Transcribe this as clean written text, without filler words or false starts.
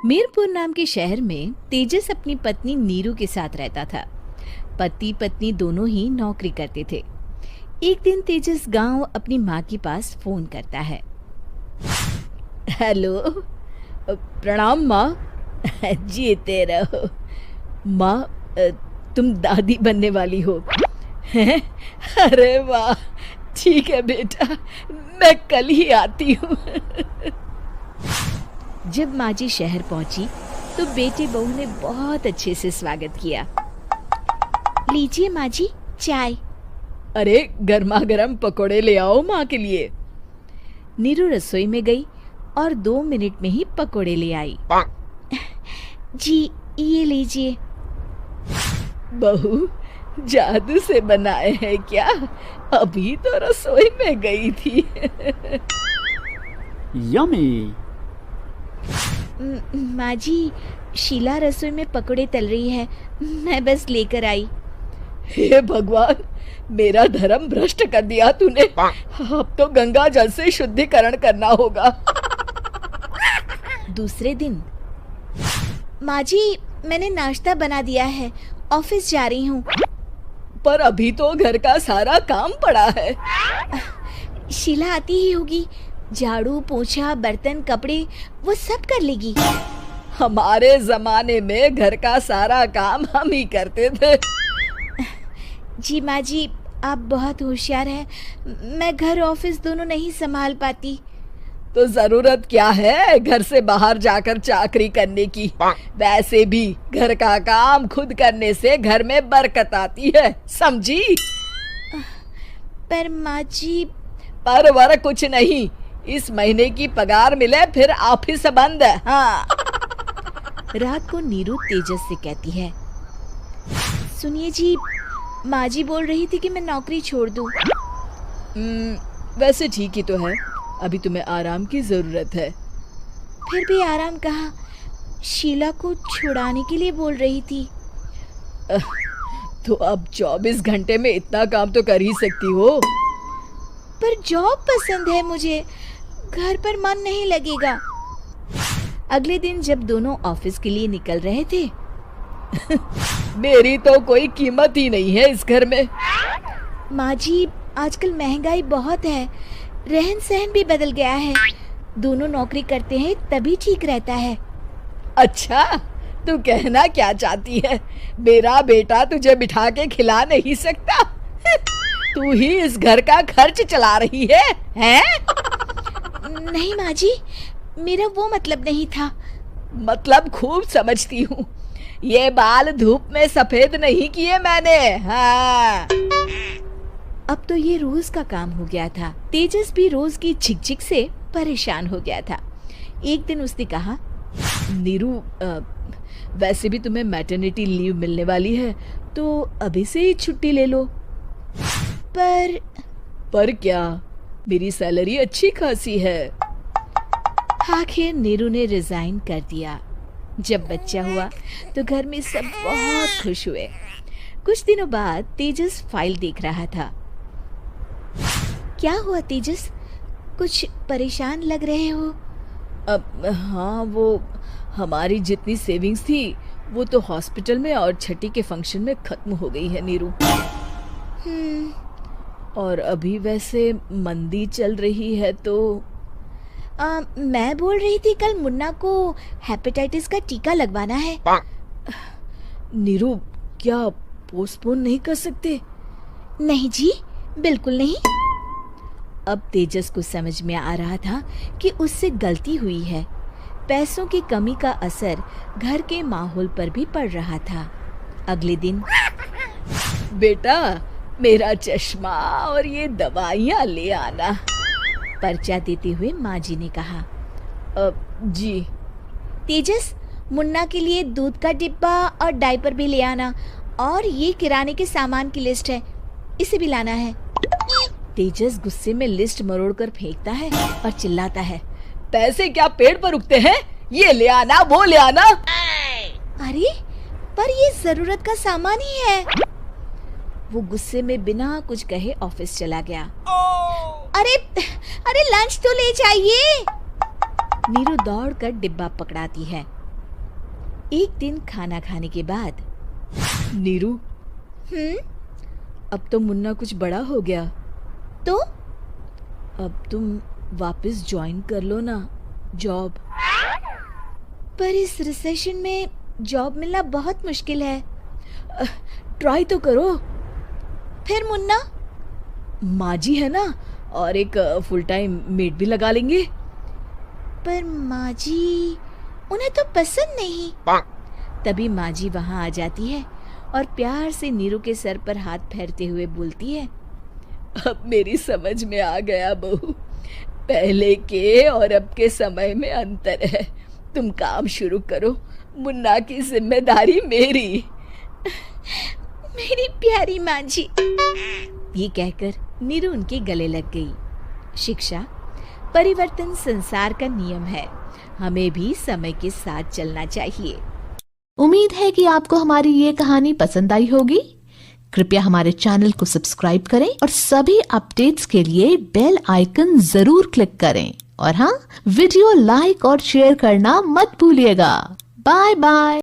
मीरपुर नाम के शहर में तेजस अपनी पत्नी नीरू के साथ रहता था। पति पत्नी दोनों ही नौकरी करते थे। एक दिन तेजस गांव अपनी माँ के पास फोन करता है। हेलो, प्रणाम माँ। जीते रहो माँ, तुम दादी बनने वाली हो हैं? अरे वाह, ठीक है बेटा, मैं कल ही आती हूँ। जब माँ जी शहर पहुंची तो बेटे बहू ने बहुत अच्छे से स्वागत किया। लीजिए माँ जी, चाय। अरे गर्मा गर्म पकोड़े ले आओ माँ के लिए। नीरू रसोई में गई और 2 मिनट में ही पकोड़े ले आई। जी ये लीजिए। बहू, जादू से बनाए हैं क्या? अभी तो रसोई में गई थी। यम्मी। माँ जी, शीला रसोई में पकोड़े तल रही है, मैं बस लेकर आई। हे भगवान, मेरा धर्म भ्रष्ट कर दिया तूने। अब तो गंगा जल से शुद्धिकरण करना होगा। दूसरे दिन, माँ जी मैंने नाश्ता बना दिया है, ऑफिस जा रही हूँ। पर अभी तो घर का सारा काम पड़ा है। शीला आती ही होगी, झाड़ू पोछा बर्तन कपड़े वो सब कर लेगी। हमारे जमाने में घर का सारा काम हम ही करते थे। जी माँ जी, आप बहुत होशियार हैं, मैं घर ऑफिस दोनों नहीं संभाल पाती। तो जरूरत क्या है घर से बाहर जाकर चाकरी करने की? वैसे भी घर का काम खुद करने से घर में बरकत आती है, समझी? पर माँ जी। पर वर कुछ नहीं, इस महीने की पगार मिले फिर ऑफिस बंद। हाँ। रात को नीरू तेजस से कहती है, सुनिए जी, माँ जी बोल रही थी कि मैं नौकरी छोड़ दूं। वैसे ठीक ही तो है, अभी तुम्हें आराम की जरूरत है। फिर भी आराम कहाँ, शीला को छुड़ाने के लिए बोल रही थी। तो अब 24 घंटे में इतना काम तो कर ही सकती हो। पर जॉब पसंद है मुझे, घर पर मन नहीं लगेगा। अगले दिन जब दोनों ऑफिस के लिए निकल रहे थे, मेरी तो कोई कीमत ही नहीं है इस घर में। माँ जी, आजकल महंगाई बहुत है, रहन सहन भी बदल गया है, दोनों नौकरी करते हैं तभी ठीक रहता है। अच्छा, तू कहना क्या चाहती है? मेरा बेटा तुझे बिठा के खिला नहीं सकता? तू ही इस घर का खर्च चला रही है, हैं? नहीं माँ जी, मेरा वो मतलब नहीं था। मतलब खूब समझती हूँ, ये बाल धूप में सफेद नहीं किए मैंने। हाँ। अब तो ये रोज का काम हो गया था। तेजस भी रोज की झिकझिक से परेशान हो गया था। एक दिन उसने कहा, नीरू, वैसे भी तुम्हें मैटरनिटी लीव मिलने वाली है, तो अभी से ही छुट्टी ले लो। पर क्या, मेरी सैलरी अच्छी खासी है। आखिर नीरू ने रिजाइन कर दिया। जब बच्चा हुआ तो घर में सब बहुत खुश हुए। कुछ दिनों बाद तेजस फाइल देख रहा था। क्या हुआ तेजस, कुछ परेशान लग रहे हो? हाँ, वो हमारी जितनी सेविंग्स थी वो तो हॉस्पिटल में और छठी के फंक्शन में खत्म हो गई है नीरू। और अभी वैसे मंदी चल रही है तो मैं बोल रही थी कल मुन्ना को हेपेटाइटिस का टीका लगवाना है। नीरू, क्या पोस्टपोन नहीं कर सकते? नहीं जी, बिल्कुल नहीं। अब तेजस को समझ में आ रहा था कि उससे गलती हुई है। पैसों की कमी का असर घर के माहौल पर भी पड़ रहा था। अगले दिन, बेटा मेरा चश्मा और ये दवाइयाँ ले आना, पर्चा देते हुए माँ जी ने कहा। जी। तेजस, मुन्ना के लिए दूध का डिब्बा और डायपर भी ले आना, और ये किराने के सामान की लिस्ट है, इसे भी लाना है। तेजस गुस्से में लिस्ट मरोड़कर फेंकता है और चिल्लाता है, पैसे क्या पेड़ पर उगते हैं? ये ले आना, वो ले आना। अरे पर ये जरूरत का सामान ही है। वो गुस्से में बिना कुछ कहे ऑफिस चला गया। अरे लंच तो ले जाइए। नीरू दौड़कर डिब्बा पकड़ाती है। एक दिन खाना खाने के बाद, नीरू, अब तो मुन्ना कुछ बड़ा हो गया, तो अब तुम वापस ज्वाइन कर लो ना जॉब। पर इस रिसेशन में जॉब मिलना बहुत मुश्किल है। ट्राई तो करो। फिर मुन्ना? माँ जी है ना, और एक फुल टाइम मेड भी लगा लेंगे। पर माँ जी, उन्हें तो पसंद नहीं। तभी माँ जी वहाँ आ जाती है और प्यार से नीरू के सर पर हाथ फेरते हुए बोलती है, अब मेरी समझ में आ गया बहू, पहले के और अब के समय में अंतर है। तुम काम शुरू करो, मुन्ना की जिम्मेदारी मेरी। मेरी प्यारी माँ जी। ये कहकर नीरू उनके गले लग गई। शिक्षा, परिवर्तन संसार का नियम है, हमें भी समय के साथ चलना चाहिए। उम्मीद है कि आपको हमारी ये कहानी पसंद आई होगी। कृपया हमारे चैनल को सब्सक्राइब करें और सभी अपडेट्स के लिए बेल आइकन जरूर क्लिक करें। और हाँ, वीडियो लाइक और शेयर करना मत भूलिएगा। Bye bye.